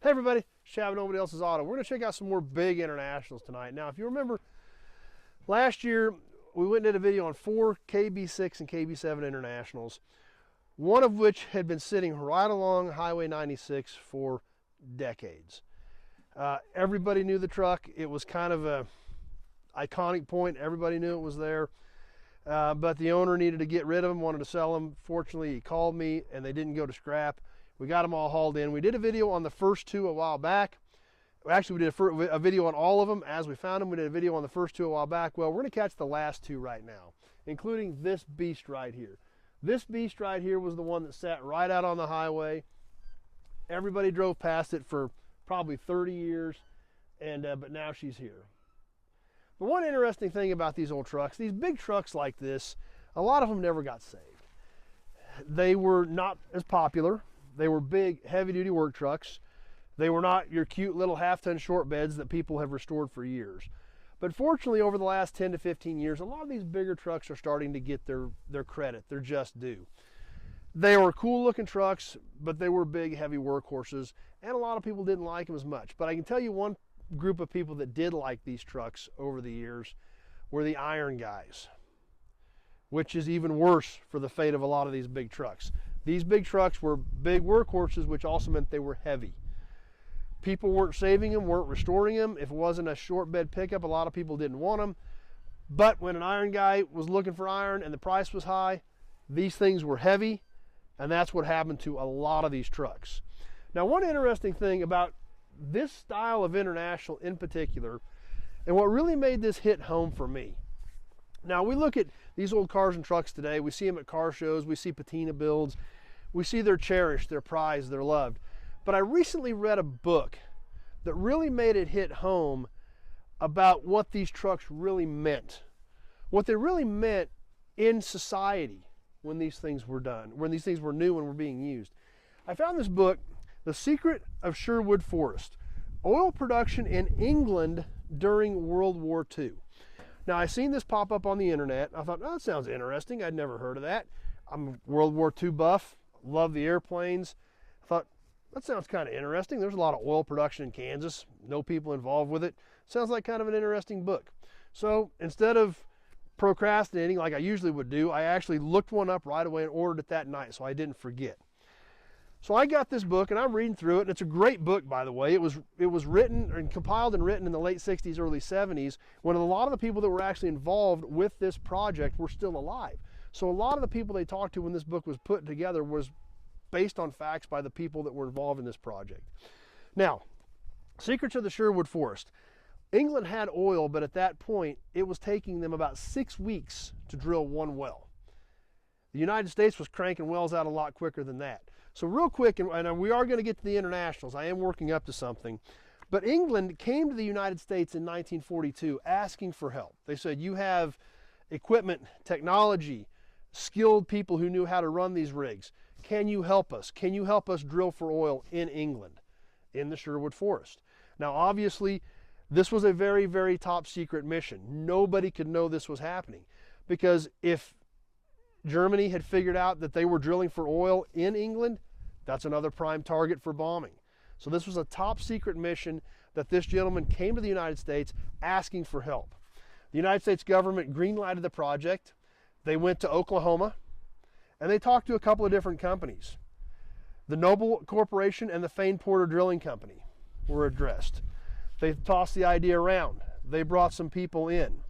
Hey everybody, Shav Nobody Else's Auto. We're going to check out some more big internationals tonight. Now, if you remember, last year we went and did a video on 4 KB-6 and KB-7 internationals, one of which had been sitting right along Highway 96 for decades. Everybody knew the truck. It was kind of a iconic point. Everybody knew it was there. But the owner needed to get rid of them, wanted to sell them. Fortunately, he called me and they didn't go to scrap. We got them all hauled in. We did a video on the first two a while back. Actually, we did a video on all of them as we found them. We did a video on the first two a while back. Well, we're going to catch the last two right now, including this beast right here. This beast right here was the one that sat right out on the highway. Everybody drove past it for probably 30 years, but now she's here. But one interesting thing about these old trucks, these big trucks like this, a lot of them never got saved. They were not as popular. They were big, heavy-duty work trucks. They were not your cute little half-ton short beds that people have restored for years. But fortunately, over the last 10 to 15 years, a lot of these bigger trucks are starting to get their credit, their just due. They were cool-looking trucks, but they were big, heavy workhorses, and a lot of people didn't like them as much. But I can tell you one group of people that did like these trucks over the years were the iron guys, which is even worse for the fate of a lot of these big trucks. These big trucks were big workhorses, which also meant they were heavy. People weren't saving them, weren't restoring them. If it wasn't a short bed pickup, a lot of people didn't want them. But when an iron guy was looking for iron and the price was high, these things were heavy, and that's what happened to a lot of these trucks. Now, one interesting thing about this style of international in particular, and what really made this hit home for me. Now, we look at these old cars and trucks today, we see them at car shows, we see patina builds, we see they're cherished, they're prized, they're loved. But I recently read a book that really made it hit home about what these trucks really meant. What they really meant in society when these things were done, when these things were new and were being used. I found this book, The Secret of Sherwood Forest, Oil Production in England During World War II. Now, I seen this pop up on the internet. I thought, oh, that sounds interesting. I'd never heard of that. I'm a World War II buff, love the airplanes. I thought, that sounds kind of interesting. There's a lot of oil production in Kansas, no people involved with it. Sounds like kind of an interesting book. So instead of procrastinating like I usually would do, I actually looked one up right away and ordered it that night so I didn't forget. So I got this book and I'm reading through it, and it's a great book, by the way. It was written and compiled and written in the late 60s, early 70s, when a lot of the people that were actually involved with this project were still alive. So a lot of the people they talked to when this book was put together was based on facts by the people that were involved in this project. Now, Secrets of the Sherwood Forest. England had oil, but at that point, it was taking them about 6 weeks to drill one well. The United States was cranking wells out a lot quicker than that. So real quick, and we are going to get to the internationals. I am working up to something. But England came to the United States in 1942 asking for help. They said, you have equipment, technology, skilled people who knew how to run these rigs. Can you help us? Can you help us drill for oil in England, in the Sherwood Forest? Now, obviously, this was a very, very top secret mission. Nobody could know this was happening, because if Germany had figured out that they were drilling for oil in England, that's another prime target for bombing. So this was a top secret mission that this gentleman came to the United States asking for help. The United States government green-lighted the project. They went to Oklahoma and they talked to a couple of different companies. The Noble Corporation and the Fane Porter Drilling Company were addressed. They tossed the idea around. They brought some people in.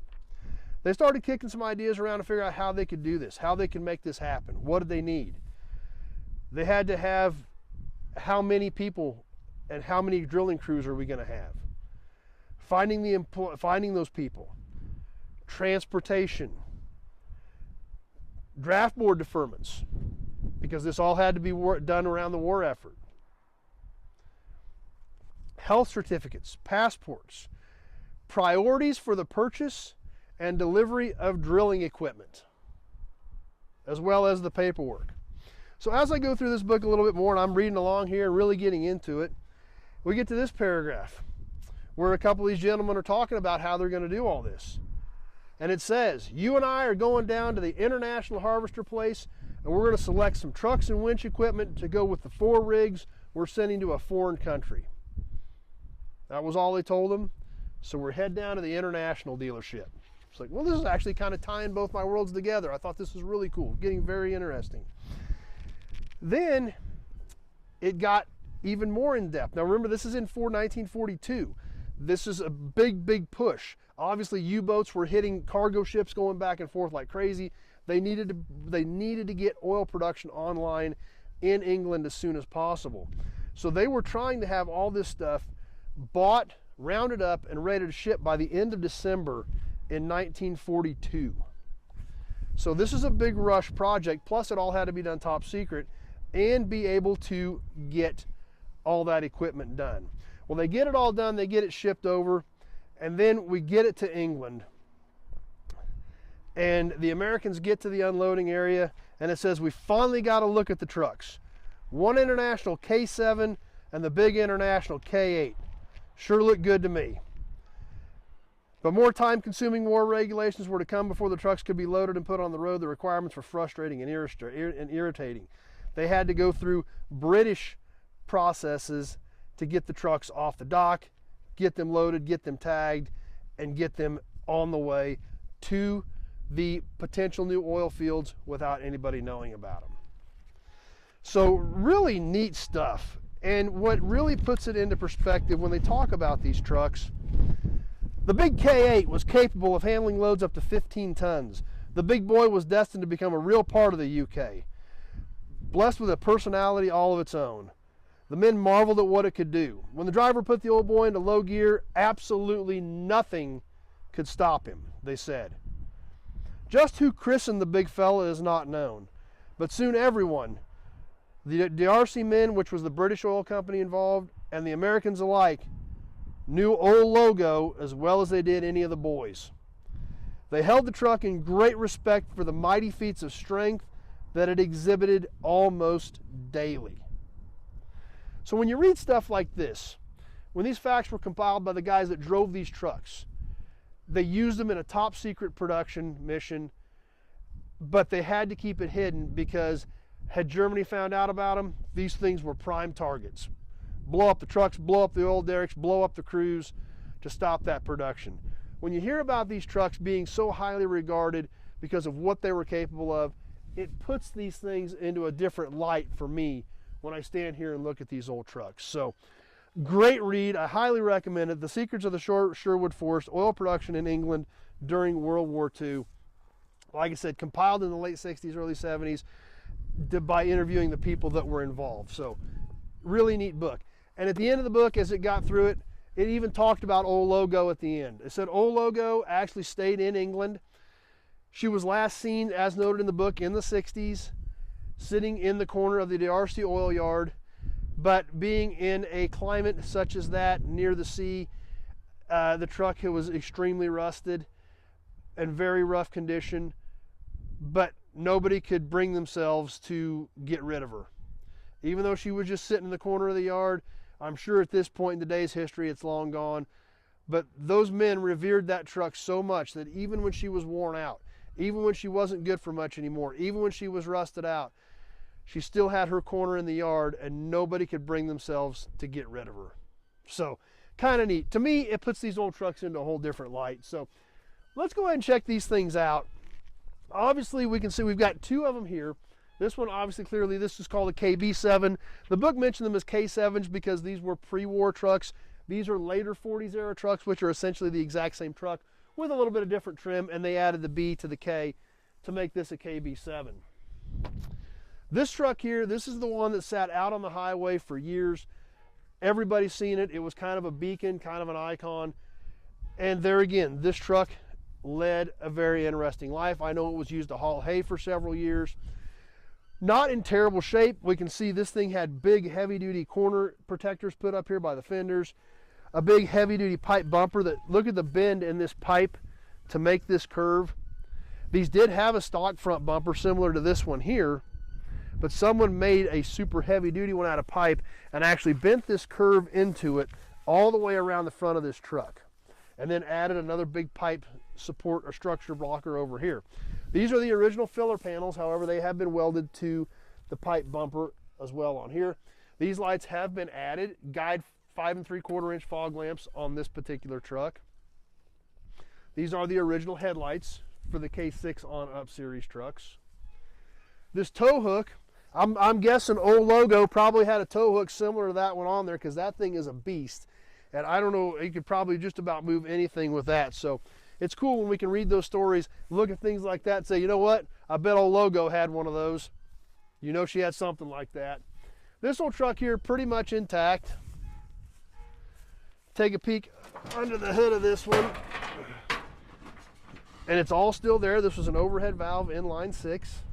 They started kicking some ideas around to figure out how they could do this, how they could make this happen. What did they need? They had to have how many people and how many drilling crews are we going to have? Finding those people, transportation, draft board deferments, because this all had to be done around the war effort. Health certificates, passports, priorities for the purchase and delivery of drilling equipment, as well as the paperwork. So as I go through this book a little bit more, and I'm reading along here and really getting into it, we get to this paragraph where a couple of these gentlemen are talking about how they're going to do all this. And it says, you and I are going down to the International Harvester Place, and we're going to select some trucks and winch equipment to go with the 4 rigs we're sending to a foreign country. That was all they told them. So we're head down to the international dealership. It's like, well, this is actually kind of tying both my worlds together. I thought this was really cool, getting very interesting. Then it got even more in depth. Now remember, this is in 1942. This is a big, big push. Obviously, U-boats were hitting cargo ships going back and forth like crazy. They needed to get oil production online in England as soon as possible. So they were trying to have all this stuff bought, rounded up, and ready to ship by the end of December in 1942. So this is a big rush project, plus it all had to be done top secret and be able to get all that equipment done. Well, they get it all done, they get it shipped over, and then we get it to England. And the Americans get to the unloading area, and it says, we finally got to look at the trucks. One international K7 and the big international K8. Sure look good to me. But more time-consuming war regulations were to come before the trucks could be loaded and put on the road. The requirements were frustrating and irritating. They had to go through British processes to get the trucks off the dock, get them loaded, get them tagged, and get them on the way to the potential new oil fields without anybody knowing about them. So really neat stuff. And what really puts it into perspective when they talk about these trucks, the big K8 was capable of handling loads up to 15 tons. The big boy was destined to become a real part of the UK, blessed with a personality all of its own. The men marveled at what it could do. When the driver put the old boy into low gear, absolutely nothing could stop him, they said. Just who christened the big fella is not known, but soon everyone, the DRC men, which was the British oil company involved, and the Americans alike, knew Old Olgo as well as they did any of the boys. They held the truck in great respect for the mighty feats of strength that it exhibited almost daily. So when you read stuff like this, when these facts were compiled by the guys that drove these trucks, they used them in a top secret production mission, but they had to keep it hidden because had Germany found out about them, these things were prime targets. Blow up the trucks, blow up the oil derricks, blow up the crews to stop that production. When you hear about these trucks being so highly regarded because of what they were capable of, it puts these things into a different light for me when I stand here and look at these old trucks. So, great read. I highly recommend it. The Secrets of the Sherwood Forest, Oil Production in England during World War II. Like I said, compiled in the late 60s, early 70s by interviewing the people that were involved. So, really neat book. And at the end of the book, as it got through it, it even talked about Old Olgo at the end. It said Old Olgo actually stayed in England. She was last seen, as noted in the book, in the 60s, sitting in the corner of the DRC oil yard. But being in a climate such as that, near the sea, the truck was extremely rusted and very rough condition, but nobody could bring themselves to get rid of her. Even though she was just sitting in the corner of the yard, I'm sure at this point in today's history it's long gone, but those men revered that truck so much that even when she was worn out, even when she wasn't good for much anymore, even when she was rusted out, she still had her corner in the yard and nobody could bring themselves to get rid of her. So, kind of neat. To me, it puts these old trucks into a whole different light. So, let's go ahead and check these things out. Obviously, we can see we've got two of them here. This one, obviously, clearly, this is called a KB-7. The book mentioned them as K7s because these were pre-war trucks. These are later 40s era trucks, which are essentially the exact same truck with a little bit of different trim, and they added the B to the K to make this a KB-7. This truck here, this is the one that sat out on the highway for years. Everybody's seen it. It was kind of a beacon, kind of an icon. And there again, this truck led a very interesting life. I know it was used to haul hay for several years. Not in terrible shape. We can see this thing had big heavy-duty corner protectors put up here by the fenders. A big heavy-duty pipe bumper that, look at the bend in this pipe to make this curve. These did have a stock front bumper similar to this one here, but someone made a super heavy-duty one out of pipe and actually bent this curve into it all the way around the front of this truck, and then added another big pipe support or structure blocker over here. These are the original filler panels, however, they have been welded to the pipe bumper as well on here. These lights have been added, guide 5 3/4 inch fog lamps on this particular truck. These are the original headlights for the K6 on up series trucks. This tow hook, I'm guessing Old Olgo probably had a tow hook similar to that one on there, because that thing is a beast. And I don't know, you could probably just about move anything with that. So it's cool when we can read those stories, look at things like that and say, you know what, I bet Old Olgo had one of those. You know she had something like that. This old truck here, pretty much intact. Take a peek under the hood of this one. And it's all still there. This was an overhead valve inline 6.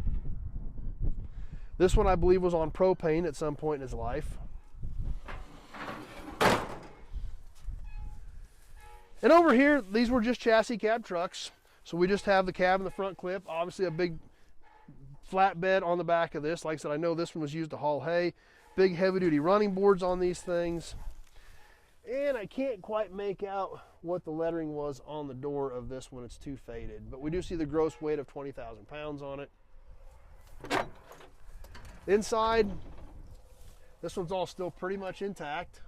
This one I believe was on propane at some point in his life. And over here, these were just chassis cab trucks. So we just have the cab and the front clip. Obviously a big flatbed on the back of this. Like I said, I know this one was used to haul hay. Big heavy duty running boards on these things. And I can't quite make out what the lettering was on the door of this one. It's too faded. But we do see the gross weight of 20,000 pounds on it. Inside, this one's all still pretty much intact.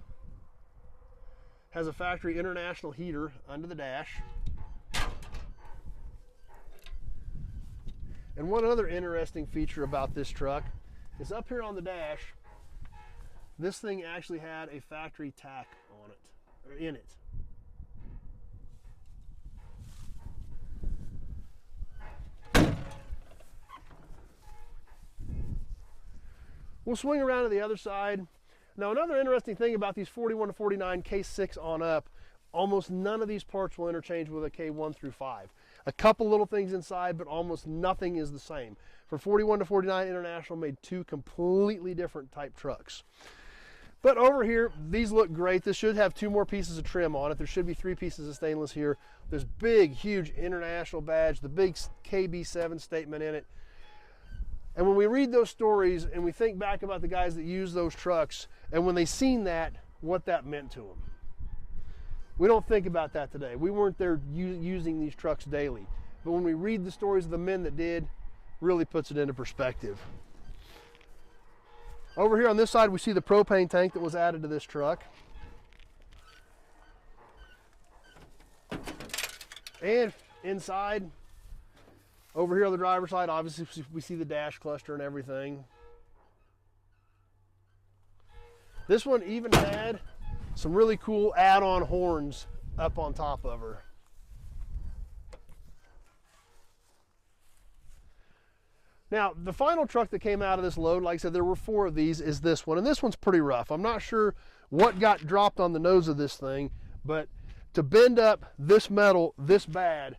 Has a factory international heater under the dash. And one other interesting feature about this truck is up here on the dash, this thing actually had a factory tack on it, or in it. We'll swing around to the other side. Now, another interesting thing about these 41 to 49 K6 on up, almost none of these parts will interchange with a K1 through 5. A couple little things inside, but almost nothing is the same. For 41 to 49, International made two completely different type trucks. But over here, these look great. This should have 2 more pieces of trim on it. There should be 3 pieces of stainless here. This big, huge International badge, the big KB-7 statement in it. And when we read those stories and we think back about the guys that used those trucks, and when they seen that, what that meant to them. We don't think about that today. We weren't there using these trucks daily. But when we read the stories of the men that did, really puts it into perspective. Over here on this side, we see the propane tank that was added to this truck. And inside, over here on the driver's side, obviously we see the dash cluster and everything. This one even had some really cool add-on horns up on top of her. Now, the final truck that came out of this load, like I said, there were 4 of these, is this one. And this one's pretty rough. I'm not sure what got dropped on the nose of this thing, but to bend up this metal this bad,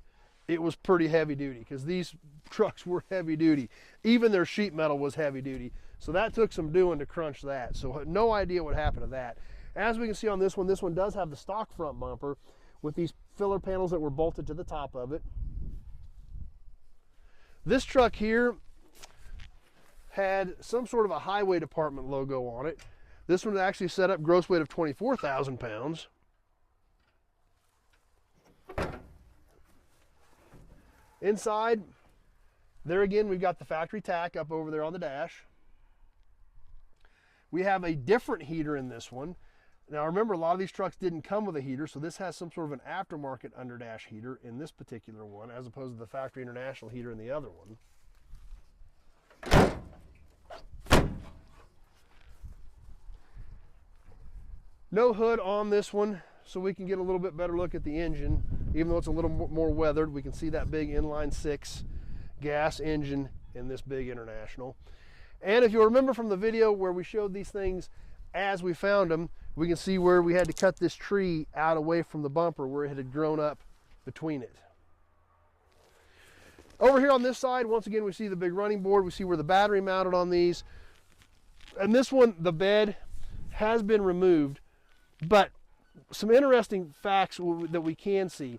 it was pretty heavy duty, because these trucks were heavy duty. Even their sheet metal was heavy duty. So that took some doing to crunch that. So no idea what happened to that. As we can see on this one does have the stock front bumper with these filler panels that were bolted to the top of it. This truck here had some sort of a highway department logo on it. This one actually set up gross weight of 24,000 pounds. Inside, there again, we've got the factory tack up over there on the dash. We have a different heater in this one. Now remember, a lot of these trucks didn't come with a heater, so this has some sort of an aftermarket underdash heater in this particular one, as opposed to the factory international heater in the other one. No hood on this one, so we can get a little bit better look at the engine. Even though it's a little more weathered, we can see that big inline 6 gas engine in this big International. And if you'll remember from the video where we showed these things as we found them, we can see where we had to cut this tree out away from the bumper where it had grown up between it. Over here on this side, once again, we see the big running board. We see where the battery mounted on these. And this one, the bed has been removed, but some interesting facts that we can see.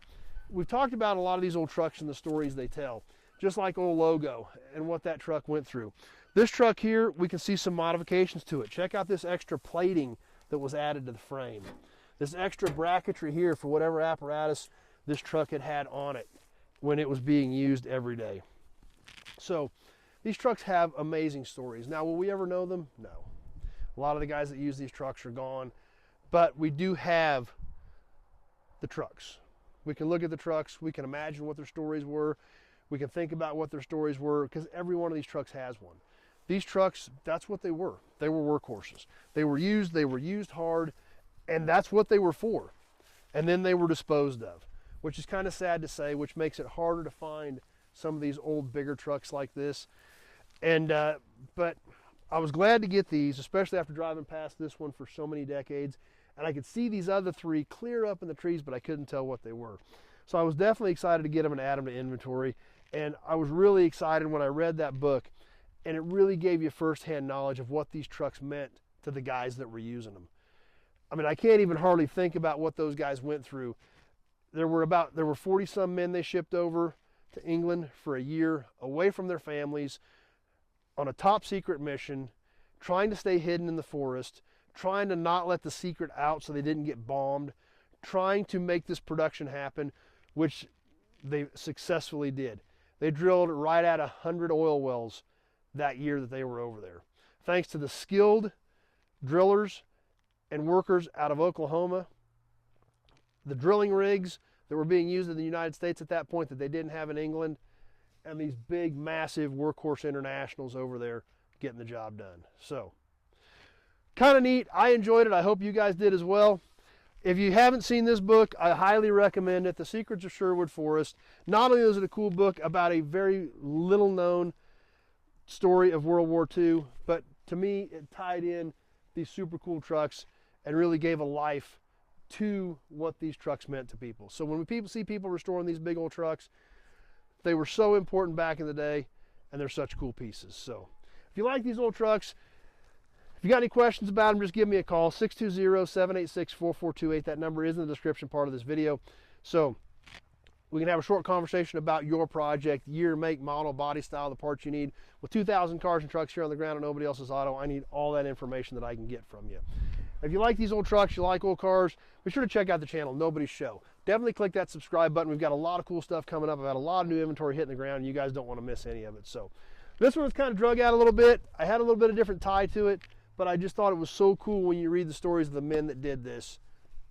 We've talked about a lot of these old trucks and the stories they tell, just like Old Olgo and what that truck went through. This truck here, we can see some modifications to it. Check out this extra plating that was added to the frame. This extra bracketry here for whatever apparatus this truck had on it when it was being used every day. So these trucks have amazing stories. Now, will we ever know them? No. A lot of the guys that use these trucks are gone. but we do have the trucks. We can look at the trucks, we can imagine what their stories were, we can think about what their stories were, because every one of these trucks has one. These trucks, that's what they were. They were workhorses. They were used hard, and that's what they were for. And then they were disposed of, which is kind of sad to say, which makes it harder to find some of these old, bigger trucks like this. And but I was glad to get these, especially after driving past this one for so many decades. And I could see these other three clear up in the trees, but I couldn't tell what they were. So I was definitely excited to get them and add them to inventory. And I was really excited when I read that book, and it really gave you firsthand knowledge of what these trucks meant to the guys that were using them. I mean, I can't even hardly think about what those guys went through. There were 40 some men they shipped over to England for a year, away from their families, on a top secret mission, trying to stay hidden in the forest, trying to not let the secret out so they didn't get bombed, trying to make this production happen, which they successfully did. They drilled right at 100 oil wells that year that they were over there. Thanks to the skilled drillers and workers out of Oklahoma, the drilling rigs that were being used in the United States at that point that they didn't have in England, and these big, massive workhorse internationals over there getting the job done. So, kind of neat. I enjoyed it. I hope you guys did as well. If you haven't seen this book, I highly recommend it, The Secrets of Sherwood Forest. Not only is it a cool book about a very little known story of World War II, but to me, it tied in these super cool trucks and really gave a life to what these trucks meant to people. So when people see people restoring these big old trucks, they were so important back in the day, and they're such cool pieces. So if you like these old trucks, if you got any questions about them, just give me a call, 620-786-4428. That number is in the description part of this video. So we can have a short conversation about your project, year, make, model, body style, the parts you need. With 2,000 cars and trucks here on the ground and nobody else's auto, I need all that information that I can get from you. If you like these old trucks, you like old cars, be sure to check out the channel, Nobody's Show. Definitely click that subscribe button. We've got a lot of cool stuff coming up. I've got a lot of new inventory hitting the ground, and you guys don't want to miss any of it. So this one was kind of drug out a little bit. I had a little bit of different tie to it, but I just thought it was so cool when you read the stories of the men that did this,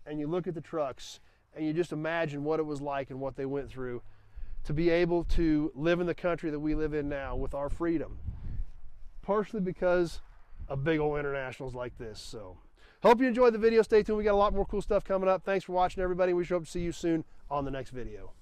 and you look at the trucks, and you just imagine what it was like and what they went through to be able to live in the country that we live in now with our freedom, partially because of big old internationals like this. So hope you enjoyed the video. Stay tuned. We got a lot more cool stuff coming up. Thanks for watching, everybody. We hope to see you soon on the next video.